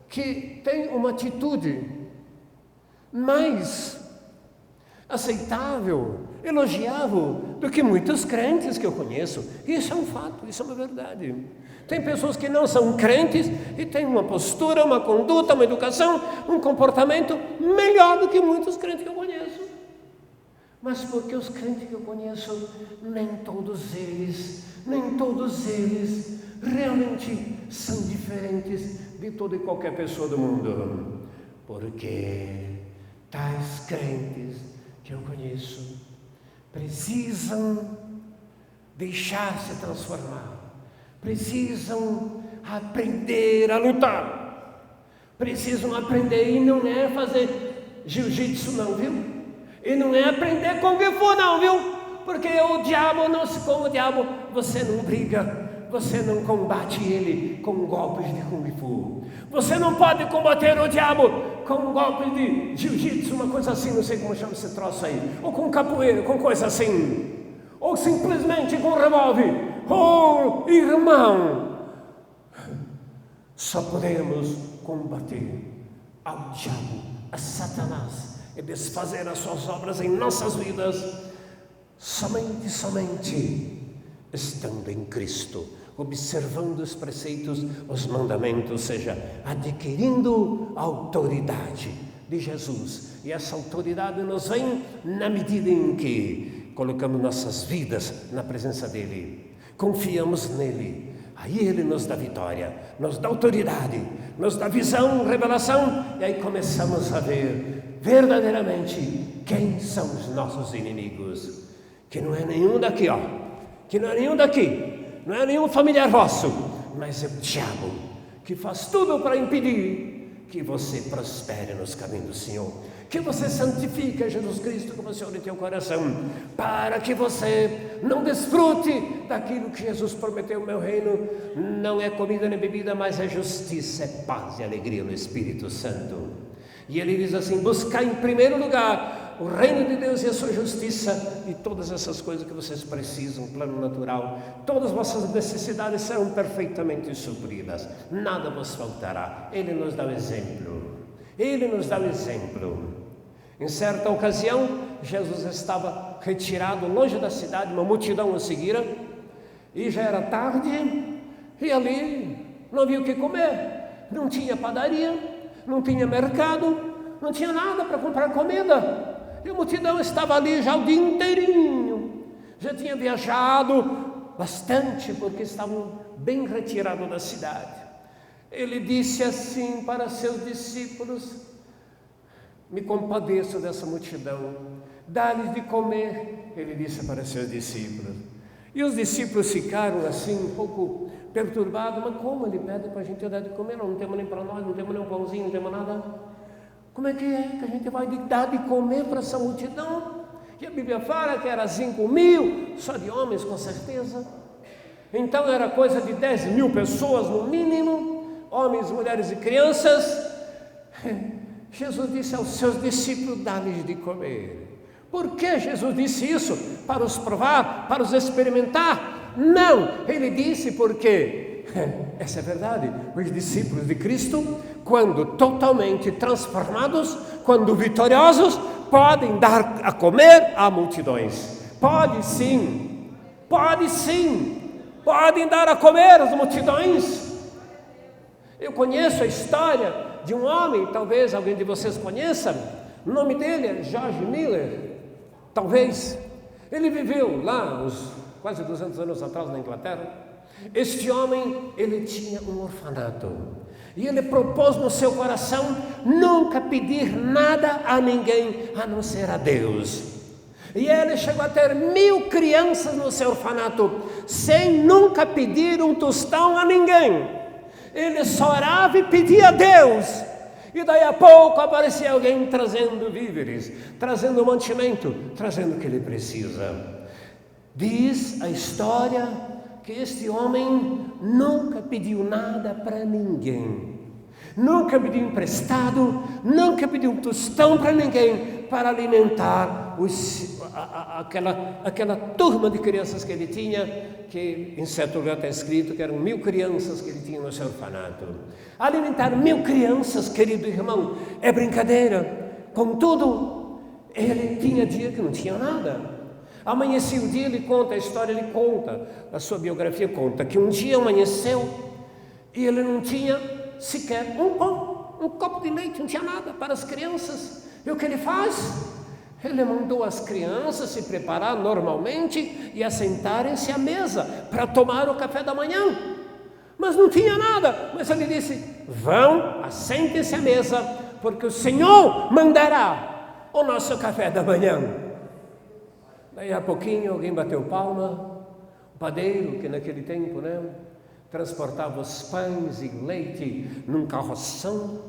que têm uma atitude mais aceitável, elogiável do que muitos crentes que eu conheço. Isso é um fato, isso é uma verdade. Tem pessoas que não são crentes e têm uma postura, uma conduta, uma educação, um comportamento melhor do que muitos crentes que eu conheço. Mas porque os crentes que eu conheço, nem todos eles realmente são diferentes de toda e qualquer pessoa do mundo. Porque tais crentes que eu conheço precisam deixar-se transformar, precisam aprender a lutar, precisam aprender, e não é fazer jiu-jitsu não, viu? E não é aprender Kung Fu não, viu? Porque com o diabo você não briga, você não combate ele com golpes de Kung Fu. Você não pode combater o diabo com golpes de jiu-jitsu, uma coisa assim, não sei como chama esse troço aí, ou com capoeira, com coisa assim, ou simplesmente com revólver. Irmão, só podemos combater ao diabo, a Satanás, e desfazer as suas obras em nossas vidas somente estando em Cristo, observando os preceitos, os mandamentos, ou seja, adquirindo a autoridade de Jesus. E essa autoridade nos vem na medida em que colocamos nossas vidas na presença dele, confiamos nele. Aí ele nos dá vitória, nos dá autoridade, nos dá visão, revelação, e aí começamos a ver verdadeiramente quem são os nossos inimigos. Que não é nenhum daqui, que não é nenhum daqui, não é nenhum familiar vosso, mas é o diabo, que faz tudo para impedir que você prospere nos caminhos do Senhor, que você santifique Jesus Cristo como Senhor em teu coração, para que você não desfrute daquilo que Jesus prometeu. Meu reino não é comida nem bebida, mas é justiça, é paz e alegria no Espírito Santo. E ele diz assim: buscar em primeiro lugar o reino de Deus e a sua justiça, e todas essas coisas que vocês precisam, plano natural, todas as vossas necessidades serão perfeitamente supridas, nada vos faltará. Ele nos dá o exemplo, Em certa ocasião, Jesus estava retirado longe da cidade, uma multidão o seguira, e já era tarde, e ali não havia o que comer, não tinha padaria, não tinha mercado, não tinha nada para comprar comida. E a multidão estava ali já o dia inteirinho, já tinha viajado bastante, porque estavam bem retirados da cidade. Ele disse assim para seus discípulos: me compadeço dessa multidão, dá-lhes de comer. Ele disse para seus discípulos. E os discípulos ficaram assim um pouco perturbados: mas como ele pede para a gente dar de comer? Não temos nem para nós, não temos nem um pãozinho, não temos nada. Como é que a gente vai dar de comer para essa multidão? E a Bíblia fala que era 5.000, só de homens, com certeza. Então era coisa de 10.000 pessoas no mínimo, homens, mulheres e crianças. Jesus disse aos seus discípulos: dá-lhes de comer. Por que Jesus disse isso? Para os provar, para os experimentar? Não, ele disse porque essa é a verdade. Os discípulos de Cristo, quando totalmente transformados, quando vitoriosos, podem dar a comer a multidões. Pode sim, podem dar a comer às multidões. Eu conheço a história de um homem, talvez alguém de vocês conheça, o nome dele é George Miller, talvez. Ele viveu lá, uns quase 200 anos atrás, na Inglaterra. Este homem, ele tinha um orfanato. E ele propôs no seu coração nunca pedir nada a ninguém, a não ser a Deus. E ele chegou a ter 1000 crianças no seu orfanato, sem nunca pedir um tostão a ninguém. Ele só orava e pedia a Deus. E daí a pouco aparecia alguém trazendo víveres, trazendo mantimento, trazendo o que ele precisa. Diz a história que este homem nunca pediu nada para ninguém. Nunca pediu emprestado, nunca pediu um tostão para ninguém, para alimentar aquela turma de crianças que ele tinha, que em certo lugar está escrito que eram 1000 crianças que ele tinha no seu orfanato. Alimentar 1000 crianças, querido irmão, é brincadeira. Contudo, ele tinha dia que não tinha nada. Amanhecia o dia, ele conta a história, ele conta, a sua biografia conta, que um dia amanheceu e ele não tinha sequer um pão, um copo de leite, não tinha nada para as crianças. E o que ele faz? Ele mandou as crianças se preparar normalmente e assentarem-se à mesa para tomar o café da manhã. Mas não tinha nada. Mas ele disse: vão, assentem-se à mesa, porque o Senhor mandará o nosso café da manhã. Daí a pouquinho alguém bateu palma. O padeiro, que naquele tempo, transportava os pães e leite num carroção,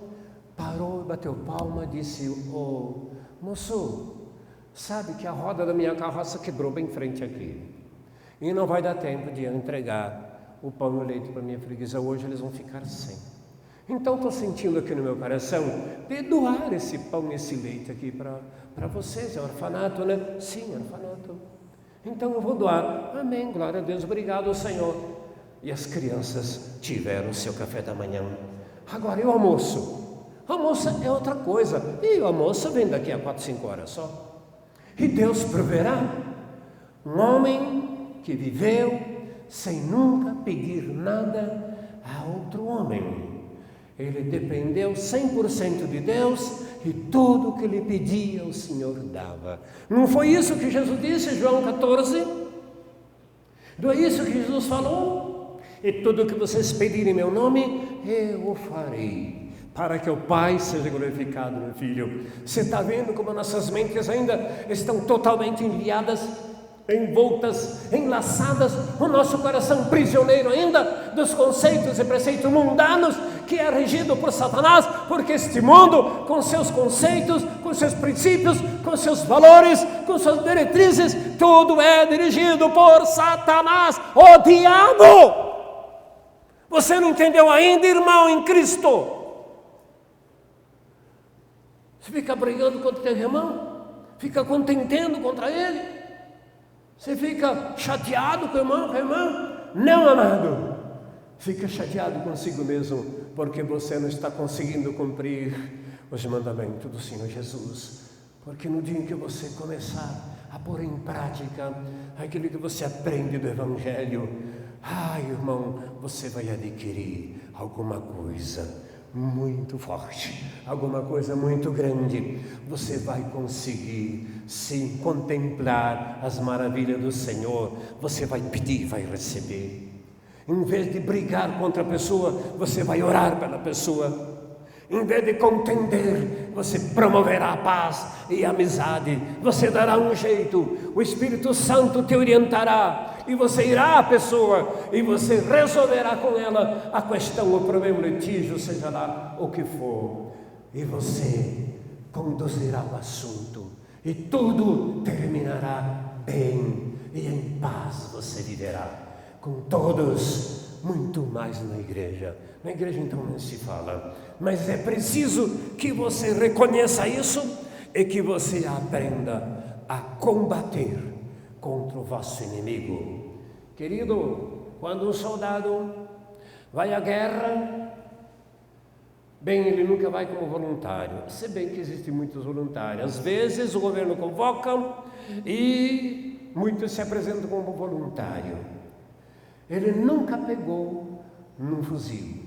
parou e bateu palma e disse: ô moço, sabe que a roda da minha carroça quebrou bem em frente aqui e não vai dar tempo de eu entregar o pão e o leite para minha freguesa hoje, eles vão ficar sem. Então estou sentindo aqui no meu coração de doar esse pão e esse leite aqui para vocês. É orfanato, né? Sim, orfanato. Então eu vou doar. Amém, glória a Deus, obrigado, Senhor. E as crianças tiveram o seu café da manhã. Agora, e o almoço? O almoço é outra coisa. E o almoço vem daqui a 4, 5 horas só. E Deus proverá. Um homem que viveu sem nunca pedir nada a outro homem. Ele dependeu 100% de Deus e tudo o que ele pedia o Senhor dava. Não foi isso que Jesus disse em João 14? Não é isso que Jesus falou? E tudo o que vocês pedirem em meu nome, eu o farei, para que o Pai seja glorificado no Filho. Você está vendo como nossas mentes ainda estão totalmente enviadas, envoltas, enlaçadas, o nosso coração prisioneiro ainda dos conceitos e preceitos mundanos, que é regido por Satanás, porque este mundo, com seus conceitos, com seus princípios, com seus valores, com suas diretrizes, tudo é dirigido por Satanás, o diabo. Você não entendeu ainda, irmão, em Cristo? Você fica brigando contra o teu irmão, fica contendendo contra ele, você fica chateado com o irmão, com a irmã? Não, amado, fica chateado consigo mesmo, porque você não está conseguindo cumprir os mandamentos do Senhor Jesus. Porque no dia em que você começar a pôr em prática aquilo que você aprende do Evangelho, irmão, você vai adquirir alguma coisa muito forte, alguma coisa muito grande. Você vai conseguir sim contemplar as maravilhas do Senhor. Você vai pedir, vai receber. Em vez de brigar contra a pessoa, você vai orar pela pessoa. Em vez de contender, você promoverá a paz e a amizade. Você dará um jeito, o Espírito Santo te orientará, e você irá à pessoa, e você resolverá com ela a questão, o problema, o litígio, seja lá o que for. E você conduzirá o assunto, e tudo terminará bem, e em paz você viverá com todos, muito mais na igreja. Na igreja então não se fala, mas é preciso que você reconheça isso e que você aprenda a combater contra o vosso inimigo. Querido, quando um soldado vai à guerra, bem, ele nunca vai como voluntário, se bem que existem muitos voluntários. Às vezes o governo convoca e muitos se apresentam como voluntário. Ele nunca pegou num fuzil.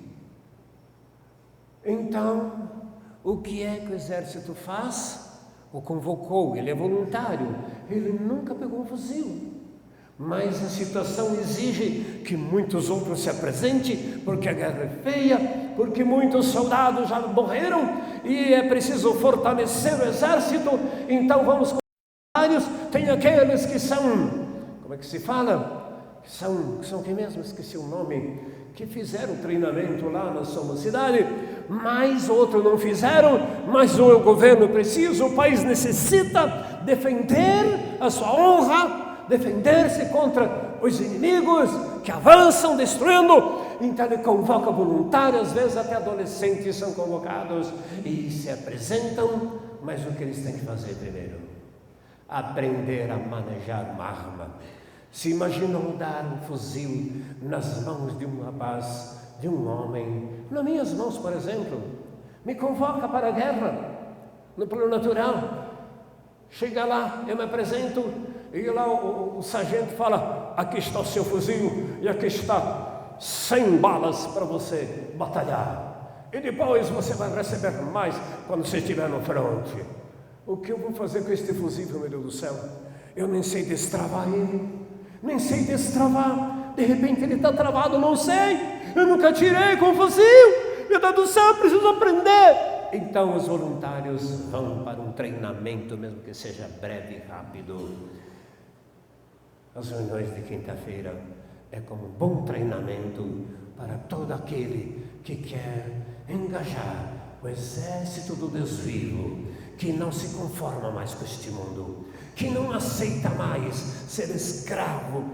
Então, o que é que o exército faz? o convocou, ele é voluntário, ele nunca pegou um fuzil. Mas a situação exige que muitos outros se apresentem, porque a guerra é feia, porque muitos soldados já morreram e é preciso fortalecer o exército. Então vamos com vários. Tem aqueles que são, como é que se fala? São quem mesmo? Esqueci o nome. Que fizeram treinamento lá na sua cidade, mas outros não fizeram. Mas o governo precisa, o país necessita defender a sua honra, defender-se contra os inimigos que avançam destruindo. Então ele convoca voluntários, às vezes até adolescentes são convocados e se apresentam. Mas o que eles têm que fazer primeiro? Aprender a manejar uma arma. Se imaginam dar um fuzil nas mãos de um rapaz, de um homem, nas minhas mãos, por exemplo, me convoca para a guerra, no plano natural. Chega lá, eu me apresento, e lá o sargento fala: aqui está o seu fuzil, e aqui está 100 balas para você batalhar. E depois você vai receber mais quando você estiver no fronte. O que eu vou fazer com este fuzil, meu Deus do céu? Eu nem sei destravar ele. Nem sei destravar, de repente ele está travado, não sei, eu nunca tirei com fuzil, meu Deus do céu, eu preciso aprender. Então os voluntários vão para um treinamento, mesmo que seja breve e rápido. As reuniões de quinta-feira é como um bom treinamento para todo aquele que quer engajar o exército do Deus vivo, que não se conforma mais com este mundo, que não aceita mais ser escravo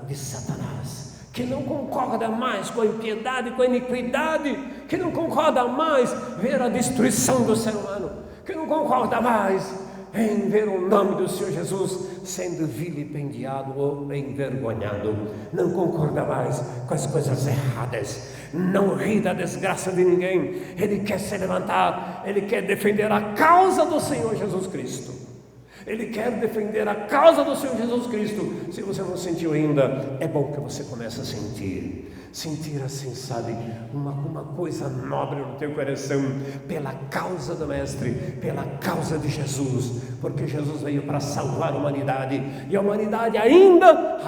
de Satanás, que não concorda mais com a impiedade, com a iniquidade, que não concorda mais ver a destruição do ser humano, que não concorda mais em ver o nome do Senhor Jesus sendo vilipendiado ou envergonhado, não concorda mais com as coisas erradas, não ri da desgraça de ninguém. Ele quer se levantar, ele quer defender a causa do Senhor Jesus Cristo. Ele quer defender a causa do Senhor Jesus Cristo. Se você não sentiu ainda, é bom que você comece a sentir assim, sabe, uma coisa nobre no teu coração, pela causa do Mestre, pela causa de Jesus, porque Jesus veio para salvar a humanidade, e a humanidade ainda,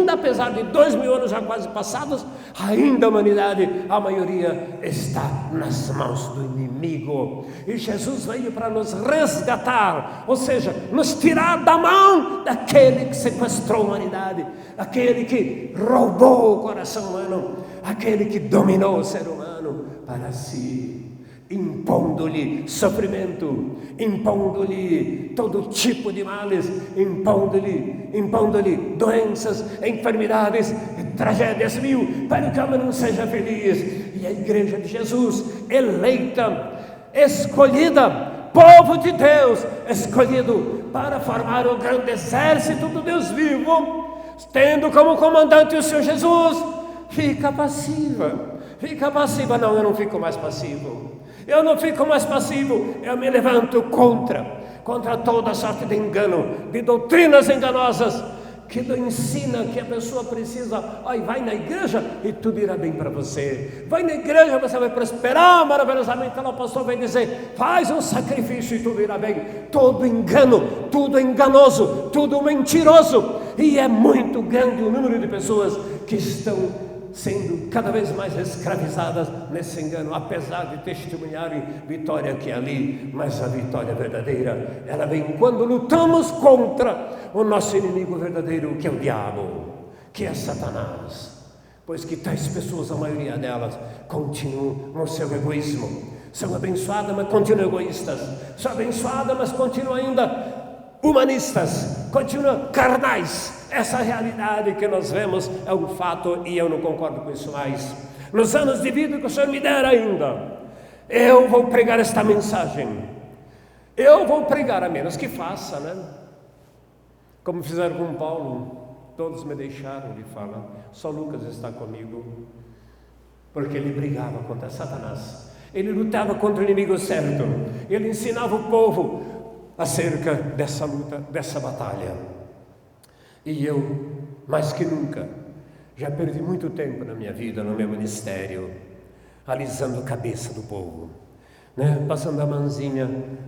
apesar de 2000 anos já quase passados, ainda a humanidade, a maioria está nas mãos do inimigo, e Jesus veio para nos resgatar, ou seja, nos tirar da mão daquele que sequestrou a humanidade, aquele que roubou o coração humano, aquele que dominou o ser humano para si, impondo-lhe sofrimento, impondo-lhe todo tipo de males, impondo-lhe doenças, enfermidades, tragédias mil, para que o homem não seja feliz. E a igreja de Jesus, eleita, escolhida, povo de Deus, escolhido para formar o grande exército do Deus vivo, tendo como comandante o Senhor Jesus, fica passiva. Não, eu não fico mais passivo. Eu me levanto contra toda sorte de engano, de doutrinas enganosas, que ensina que a pessoa precisa, vai na igreja e tudo irá bem para você. Vai na igreja, você vai prosperar maravilhosamente. Então o pastor vai dizer, faz um sacrifício e tudo irá bem. Todo engano, tudo enganoso, tudo mentiroso. E é muito grande o número de pessoas que estão sendo cada vez mais escravizadas nesse engano, apesar de testemunharem vitória aqui e ali, mas a vitória verdadeira, ela vem quando lutamos contra o nosso inimigo verdadeiro, que é o diabo, que é Satanás, pois que tais pessoas, a maioria delas, continuam no seu egoísmo, são abençoadas, mas continuam egoístas, são abençoadas, mas continuam ainda humanistas, continuam carnais. Essa realidade que nós vemos é um fato, e eu não concordo com isso mais. Nos anos de vida que o Senhor me der ainda, eu vou pregar esta mensagem. Eu vou pregar, a menos que faça, né? Como fizeram com Paulo, todos me deixaram de falar, só Lucas está comigo, porque ele brigava contra Satanás, ele lutava contra o inimigo certo, ele ensinava o povo acerca dessa luta, dessa batalha. E eu, mais que nunca, já perdi muito tempo na minha vida, no meu ministério, alisando a cabeça do povo, né? Passando a mãozinha,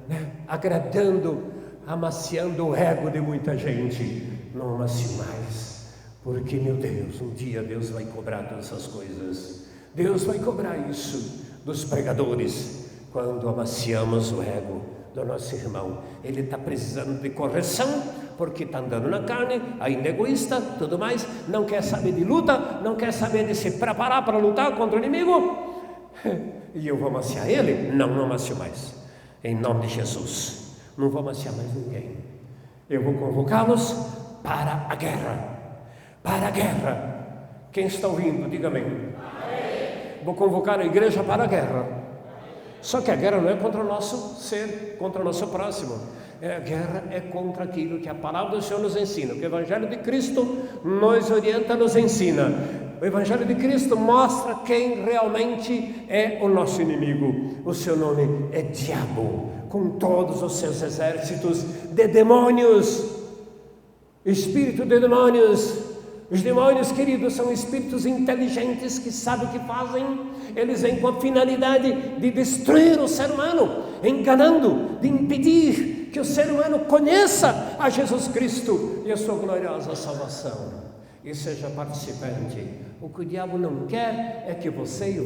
né? Agradando amaciando o ego de muita gente. Não amacio mais, porque, meu Deus, um dia Deus vai cobrar todas essas coisas. Deus vai cobrar isso dos pregadores, quando amaciamos o ego do nosso irmão. Ele está precisando de correção, porque está andando na carne, ainda é egoísta, tudo mais, não quer saber de luta, não quer saber de se preparar para lutar contra o inimigo. E eu vou amaciar ele? Não amacio mais, em nome de Jesus. Não vou amaciar mais ninguém. Eu vou convocá-los para a guerra. Para a guerra. Quem está ouvindo, diga amém. Vou convocar a igreja para a guerra. Só que a guerra não é contra o nosso ser, contra o nosso próximo. A guerra é contra aquilo que a palavra do Senhor nos ensina, que o Evangelho de Cristo nos orienta, nos ensina. O Evangelho de Cristo mostra quem realmente é o nosso inimigo. O seu nome é Diabo, com todos os seus exércitos de demônios. Espírito de demônios. Os demônios, queridos, são espíritos inteligentes que sabem o que fazem. Eles vêm com a finalidade de destruir o ser humano, enganando, de impedir que o ser humano conheça a Jesus Cristo e a sua gloriosa salvação, e seja participante. O que o diabo não quer é que você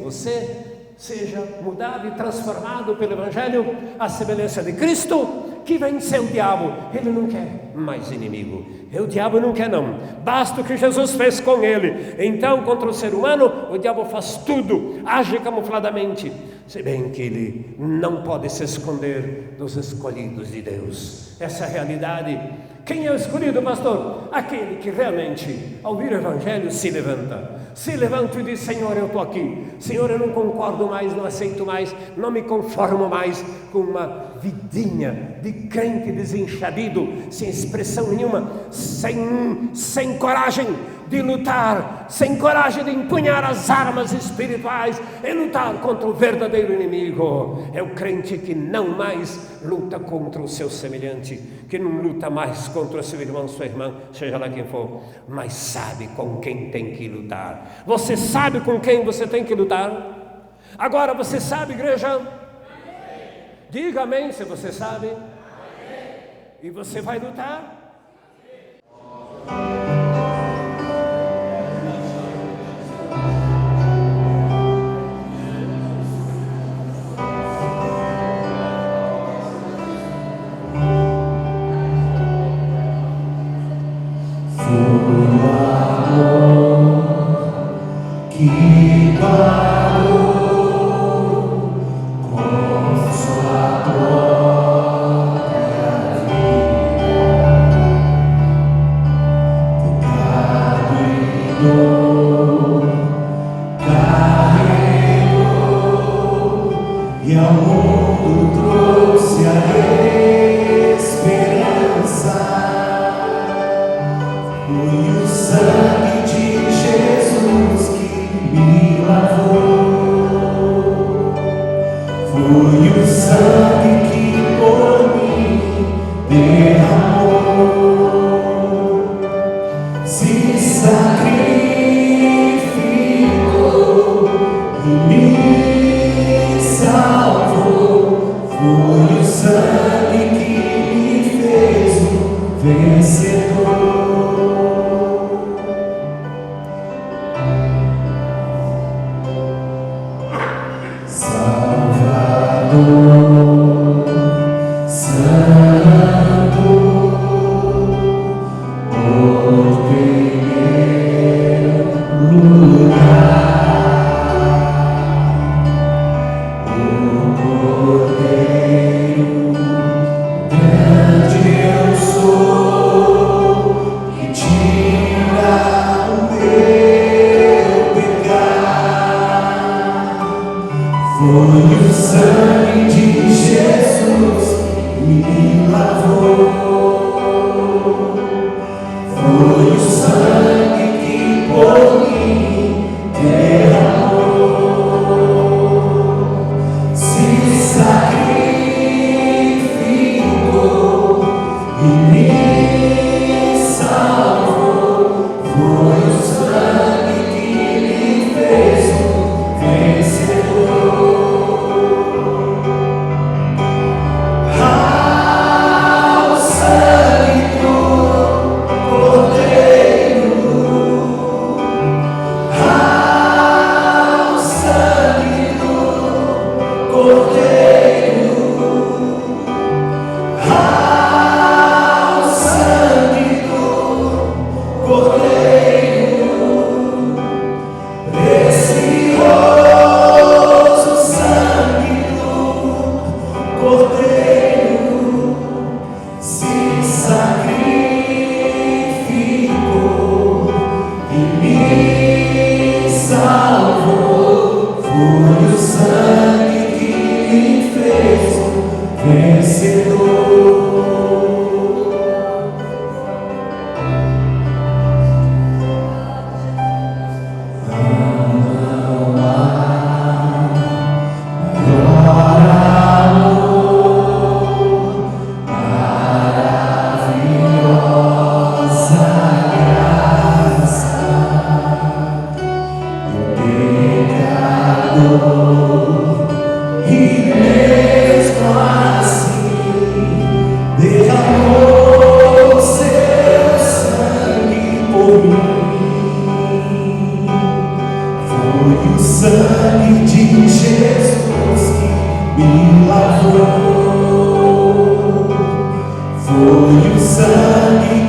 seja mudado e transformado pelo Evangelho à semelhança de Cristo, que venceu o diabo. Ele não quer mais inimigo. O diabo não quer não. Basta o que Jesus fez com ele. Então, contra o ser humano, o diabo faz tudo, age camufladamente. Se bem que ele não pode se esconder dos escolhidos de Deus. Essa é a realidade. Quem é o escolhido, pastor? Aquele que realmente, ao ouvir o Evangelho, se levanta. Se levanta e diz: Senhor, eu estou aqui. Senhor, eu não concordo mais, não aceito mais, não me conformo mais com uma vidinha de crente desenchabido, sem expressão nenhuma, sem coragem de lutar, sem coragem de empunhar as armas espirituais e lutar contra o verdadeiro inimigo. É o crente que não mais luta contra o seu semelhante, que não luta mais contra o seu irmão, sua irmã, seja lá quem for, mas sabe com quem tem que lutar. Você sabe com quem você tem que lutar? Agora você sabe, igreja? Amém. Diga amém se você sabe. Amém. E você vai lutar? Sangue de Jesus que me lavou, foi o sangue